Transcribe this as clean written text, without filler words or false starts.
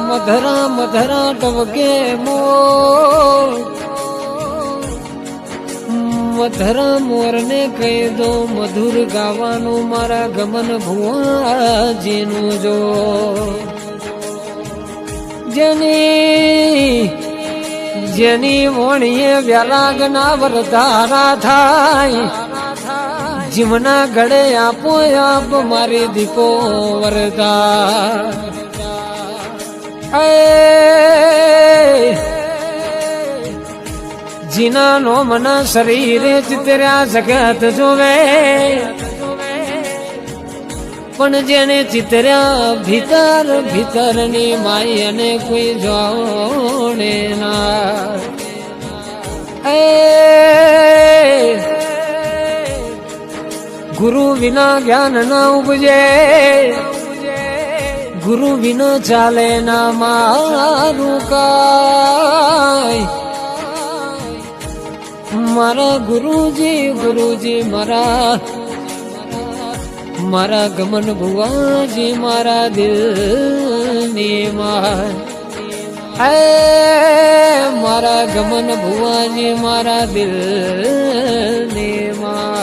મધરા મધરા ટવકે મોર મધરા મોરને કહી દો મધુર ગાવાનું મારા ગમન ભુવાજીનું જો જેની વણીએ વ્યારાગના વરધારા થાય જીવના ગળે આપો આપ મારી દીપો વરદા જીના નો મના શરીરે ચિતર્યા જગત જોવે પણ જેને ચિતર્યા ભીતર ભીતરની માઈ અને કોઈ જોણે ના ગુરુ વિના જ્ઞાન ના ઉપજે ગુરુ વિના ચાલે ના મારું કાય મારા ગુરુજી મારા ગમન ભુવાજી મારા દિલની માય મારા ગમન ભુવાજી મારા દિલની માય